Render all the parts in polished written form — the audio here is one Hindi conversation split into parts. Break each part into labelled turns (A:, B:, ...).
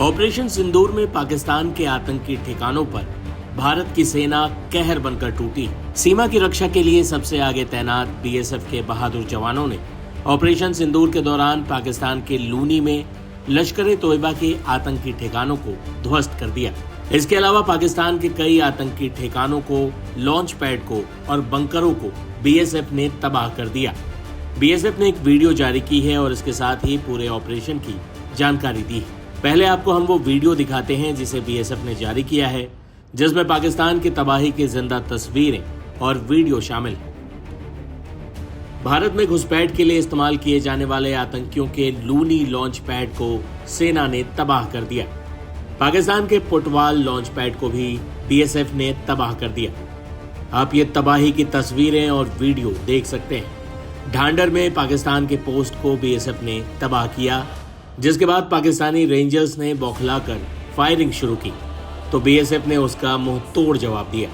A: ऑपरेशन सिंदूर में पाकिस्तान के आतंकी ठिकानों पर भारत की सेना कहर बनकर टूटी। सीमा की रक्षा के लिए सबसे आगे तैनात बीएसएफ के बहादुर जवानों ने ऑपरेशन सिंदूर के दौरान पाकिस्तान के लूनी में लश्कर-ए-तोयबा के आतंकी ठिकानों को ध्वस्त कर दिया। इसके अलावा पाकिस्तान के कई आतंकी ठिकानों को, लॉन्च पैड को और बंकरों को बीएसएफ ने तबाह कर दिया। बीएसएफ ने एक वीडियो जारी की है और इसके साथ ही पूरे ऑपरेशन की जानकारी दी है। पहले आपको हम वो वीडियो दिखाते हैं जिसे बीएसएफ ने जारी किया है, जिसमें पाकिस्तान की तबाही की जिंदा तस्वीरें और वीडियो शामिल है। भारत में घुसपैठ के लिए इस्तेमाल किए जाने वाले आतंकियों के लूनी लॉन्च पैड को सेना ने तबाह कर दिया। पाकिस्तान के पुटवाल लॉन्च पैड को भी बीएसएफ ने तबाह कर दिया। आप ये तबाही की तस्वीरें और वीडियो देख सकते हैं। ढांडर में पाकिस्तान के पोस्ट को बीएसएफ ने तबाह किया, जिसके बाद पाकिस्तानी रेंजर्स ने बौखलाकर फायरिंग शुरू की तो बीएसएफ ने उसका मुंह तोड़ जवाब दिया।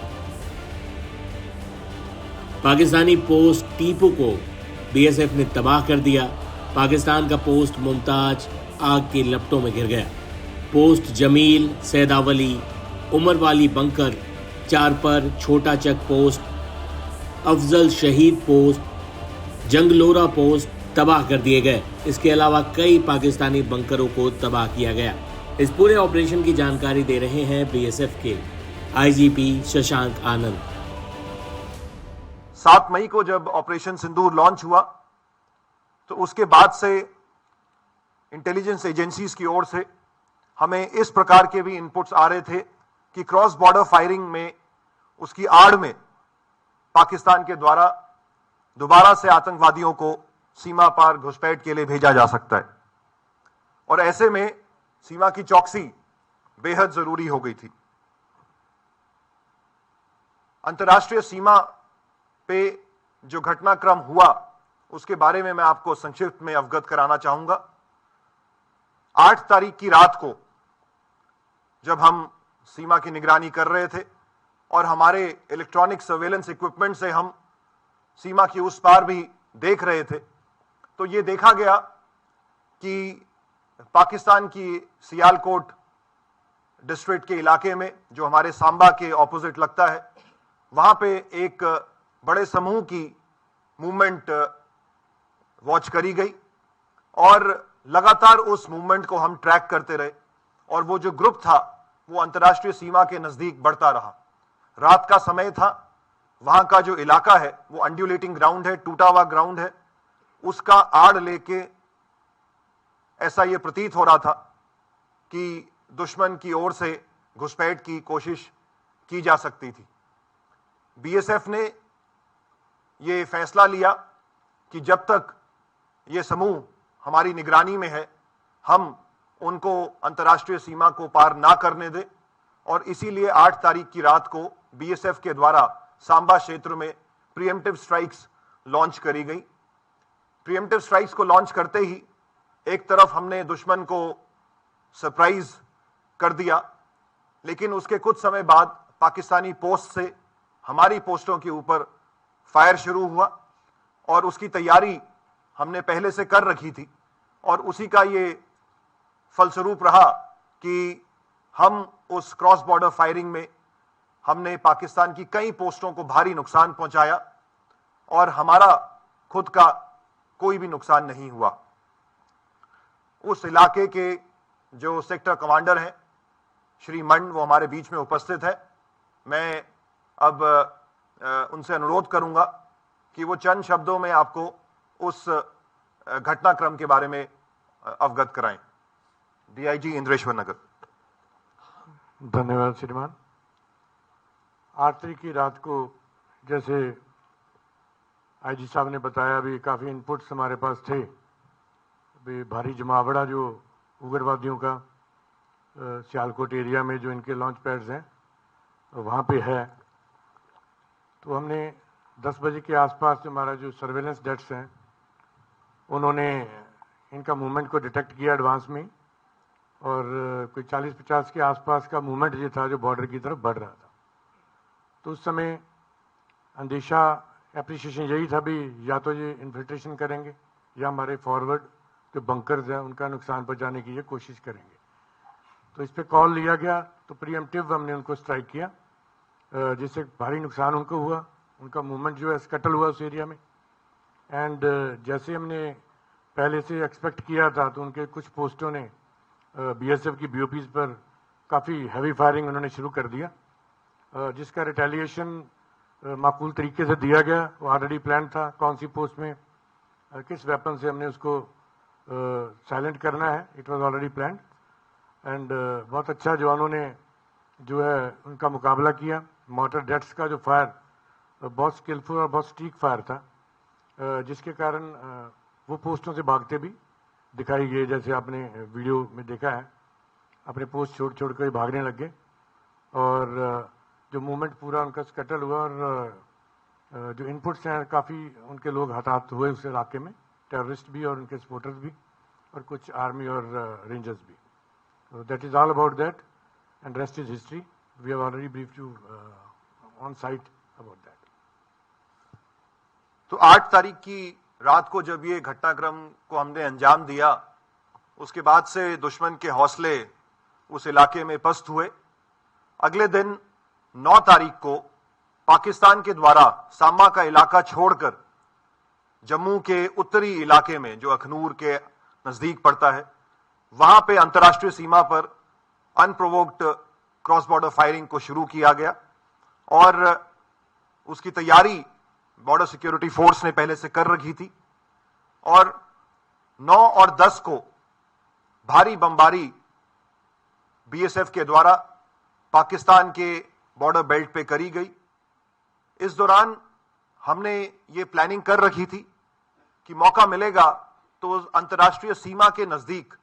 A: पाकिस्तानी पोस्ट टीपू को बीएसएफ ने तबाह कर दिया। पाकिस्तान का पोस्ट मुमताज आग की लपटों में गिर गया। पोस्ट जमील, सैदावली, उमर वाली बंकर, चारपर, छोटा चक पोस्ट, अफजल शहीद पोस्ट, जंगलोरा पोस्ट तबाह कर दिए गए। इसके अलावा कई पाकिस्तानी बंकरों को तबाह किया गया। इस पूरे ऑपरेशन की जानकारी दे रहे हैं बीएसएफ के आईजीपी शशांक आनंद।
B: 7 मई को जब ऑपरेशन सिंदूर लॉन्च हुआ तो उसके बाद से इंटेलिजेंस एजेंसीज की ओर से हमें इस प्रकार के भी इनपुट्स आ रहे थे कि क्रॉस बॉर्डर फायरिंग में उसकी आड़ में पाकिस्तान के द्वारा दोबारा से आतंकवादियों को सीमा पार घुसपैठ के लिए भेजा जा सकता है और ऐसे में सीमा की चौकसी बेहद जरूरी हो गई थी। अंतर्राष्ट्रीय सीमा पे जो घटनाक्रम हुआ उसके बारे में मैं आपको संक्षिप्त में अवगत कराना चाहूंगा। 8 तारीख की रात को जब हम सीमा की निगरानी कर रहे थे और हमारे इलेक्ट्रॉनिक सर्वेलेंस इक्विपमेंट से हम सीमा की उस पार भी देख रहे थे, तो ये देखा गया कि पाकिस्तान की सियालकोट डिस्ट्रिक्ट के इलाके में, जो हमारे सांबा के ऑपोजिट लगता है, वहां पे एक बड़े समूह की मूवमेंट वॉच करी गई और लगातार उस मूवमेंट को हम ट्रैक करते रहे और वो जो ग्रुप था वो अंतर्राष्ट्रीय सीमा के नजदीक बढ़ता रहा। रात का समय था, वहां का जो इलाका है वो अंड्यूलेटिंग ग्राउंड है, टूटा हुआ ग्राउंड है। उसका आड़ लेके ऐसा ये प्रतीत हो रहा था कि दुश्मन की ओर से घुसपैठ की कोशिश की जा सकती थी। बीएसएफ ने ये फैसला लिया कि जब तक ये समूह हमारी निगरानी में है हम उनको अंतर्राष्ट्रीय सीमा को पार ना करने दें और इसीलिए 8 तारीख की रात को बीएसएफ के द्वारा सांबा क्षेत्र में प्रीएम्प्टिव स्ट्राइक्स लॉन्च करी गई। प्रीएम्प्टिव स्ट्राइक्स को लॉन्च करते ही एक तरफ हमने दुश्मन को सरप्राइज कर दिया, लेकिन उसके कुछ समय बाद पाकिस्तानी पोस्ट से हमारी पोस्टों के ऊपर फायर शुरू हुआ और उसकी तैयारी हमने पहले से कर रखी थी और उसी का ये फलस्वरूप रहा कि हम उस क्रॉस बॉर्डर फायरिंग में हमने पाकिस्तान की कई पोस्टों को भारी नुकसान पहुंचाया और हमारा खुद का कोई भी नुकसान नहीं हुआ। उस इलाके के जो सेक्टर कमांडर हैं श्री मंड, वो हमारे बीच में उपस्थित है। मैं अब उनसे अनुरोध करूंगा कि वो चंद शब्दों में आपको उस घटनाक्रम के बारे में अवगत कराएं। डीआईजी इंद्रेश्वर नगर।
C: धन्यवाद श्रीमान। 8 तारीख की रात को जैसे आईजी साहब ने बताया, अभी काफ़ी इनपुट्स हमारे पास थे। अभी भारी जमावड़ा जो उग्रवादियों का सियालकोट एरिया में जो इनके लॉन्च पैड्स हैं वहाँ पे है, तो हमने 10 बजे के आसपास हमारा जो सर्वेलेंस डेट्स हैं उन्होंने इनका मूवमेंट को डिटेक्ट किया एडवांस में और कोई 40-50 के आसपास का मूवमेंट ये था जो बॉर्डर की तरफ बढ़ रहा था। तो उस समय अंदेशा एप्रिसिएशन यही था भी या तो ये इन्फिल्ट्रेशन करेंगे या हमारे फॉरवर्ड जो बंकर्स हैं उनका नुकसान पहुंचाने की ये कोशिश करेंगे। तो इस पे कॉल लिया गया तो प्रीएम्प्टिव हमने उनको स्ट्राइक किया, जिससे भारी नुकसान उनको हुआ, उनका मूवमेंट जो है स्कटल हुआ उस एरिया में। एंड जैसे हमने पहले से एक्सपेक्ट किया था तो उनके कुछ पोस्टों ने बीएसएफ की बीओपीज पर काफ़ी हैवी फायरिंग उन्होंने शुरू कर दिया, जिसका रिटेलिएशन माकूल तरीके से दिया गया। वो ऑलरेडी प्लान था कौन सी पोस्ट में किस वेपन से हमने उसको साइलेंट करना है, it was already planned. And बहुत अच्छा जवानों ने जो है उनका मुकाबला किया। मॉर्टर डेट्स का जो फायर बहुत स्किलफुल और बहुत स्टीक फायर था, जिसके कारण वो पोस्टों से भागते भी दिखाई गए, जैसे आपने वीडियो में देखा है, अपने पोस्ट छोड़ छोड़ कर भागने लग गए। और जो मूवमेंट पूरा उनका स्कटल हुआ और जो इनपुट्स हैं काफ़ी उनके लोग हताहत हुए उस इलाके में, टेररिस्ट भी और उनके सपोर्टर्स भी और कुछ आर्मी और रेंजर्स भी। So that is all about that, and rest is history. We have already briefed you on site about that.
B: तो 8 तारीख की रात को जब ये घटनाक्रम को हमने अंजाम दिया, उसके बाद से दुश्मन के हौसले उस इलाके में पस्त हुए। अगले दिन 9 तारीख को पाकिस्तान के द्वारा सामा का इलाका छोड़कर जम्मू के उत्तरी इलाके में, जो अखनूर के नजदीक पड़ता है, वहां पे अंतर्राष्ट्रीय सीमा पर अनप्रोवोक्ड क्रॉस बॉर्डर फायरिंग को शुरू किया गया और उसकी तैयारी बॉर्डर सिक्योरिटी फोर्स ने पहले से कर रखी थी। और 9 और 10 को भारी बमबारी बीएसएफ के द्वारा पाकिस्तान के बॉर्डर बेल्ट पे करी गई। इस दौरान हमने ये प्लानिंग कर रखी थी कि मौका मिलेगा तो अंतर्राष्ट्रीय सीमा के नजदीक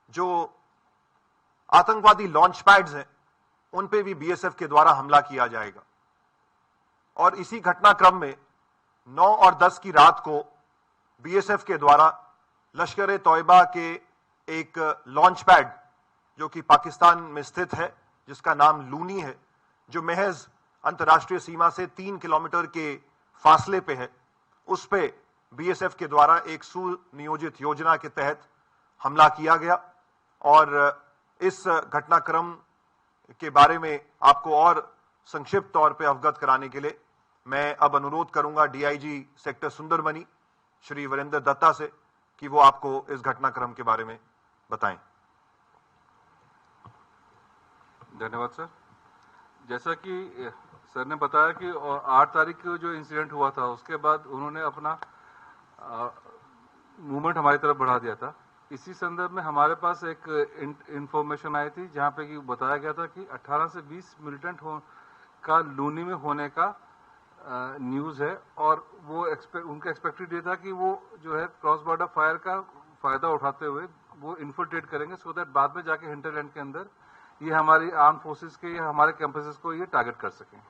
B: जो आतंकवादी लॉन्च पैड्स हैं उन पे भी बीएसएफ के द्वारा हमला किया जाएगा। और इसी घटनाक्रम में 9 और 10 की रात को बीएसएफ के द्वारा लश्कर ए तौयबा के एक लॉन्च पैड जो कि पाकिस्तान में स्थित है, जिसका नाम लूनी है, जो महज अंतर्राष्ट्रीय सीमा से 3 किलोमीटर के फासले पे है, उस पे बीएसएफ के द्वारा एक सुनियोजित योजना के तहत हमला किया गया। और इस घटनाक्रम के बारे में आपको और संक्षिप्त तौर पे अवगत कराने के लिए मैं अब अनुरोध करूंगा डीआईजी सेक्टर सुंदरबनी श्री वीरेंद्र दत्ता से कि वो आपको इस घटनाक्रम के बारे में बताएं।
D: धन्यवाद सर। जैसा कि सर ने बताया कि 8 तारीख को जो इंसिडेंट हुआ था उसके बाद उन्होंने अपना मूवमेंट हमारी तरफ बढ़ा दिया था। इसी संदर्भ में हमारे पास एक इंफॉर्मेशन आई थी जहां पे कि बताया गया था कि 18 से 20 मिलिटेंट का लूनी में होने का न्यूज है और वो उनका एक्सपेक्टेड ये था कि वो जो है क्रॉस बॉर्डर फायर का फायदा उठाते हुए वो इन्फिल्ट्रेट करेंगे सो दैट बाद में जाके हिंटरलैंड के अंदर ये हमारी आर्म फोर्सेस के या हमारे कैंपसेस को ये टारगेट कर सकें।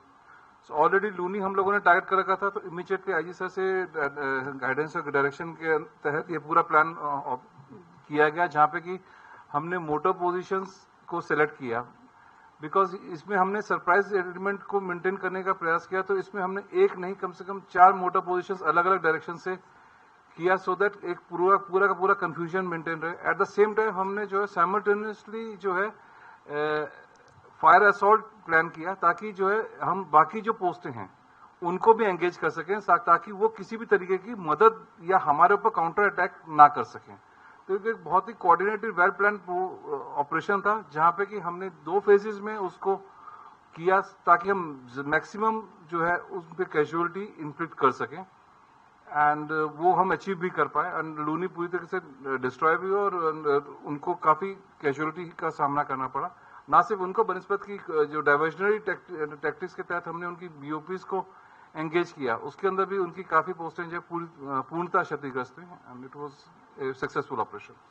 D: सो ऑलरेडी लूनी हम लोगों ने टारगेट कर रखा था, तो इमीडिएटली आईजी सर से गाइडेंस और डायरेक्शन के तहत ये पूरा प्लान किया गया, जहां पे कि हमने मोटर पोजीशंस को सिलेक्ट किया बिकॉज इसमें हमने सरप्राइज एलिमेंट को मेंटेन करने का प्रयास किया। तो इसमें हमने एक नहीं कम से कम 4 मोटर पोजीशंस अलग अलग डायरेक्शन से किया सो दैट एक पूरा का पूरा कंफ्यूजन मेंटेन रहे। एट द सेम टाइम हमने जो है साइमल्टेनियसली जो है फायर असॉल्ट प्लान किया ताकि जो है हम बाकी जो पोस्टें हैं उनको भी एंगेज कर सकें ताकि वो किसी भी तरीके की मदद या हमारे ऊपर काउंटर अटैक ना कर सकें। तो एक बहुत ही कोऑर्डिनेटेड वेल प्लान ऑपरेशन था जहां पे कि हमने 2 फेजेस में उसको किया ताकि हम मैक्सिमम जो है उस पे कैजुअलिटी इन्फ्लिक्ट कर सकें एंड वो हम अचीव भी कर पाए। एंड लूनी पूरी तरीके से डिस्ट्रॉय भी हुआ और उनको काफी कैजुअलिटी का सामना करना पड़ा। ना सिर्फ उनको बनस्पत की जो डाइवर्जनरी टैक्टिक्स के तहत हमने उनकी बीओपीज को एंगेज किया, उसके अंदर भी उनकी काफी पोस्टें जो पूर्णतः क्षतिग्रस्त हुई and it was a successful operation.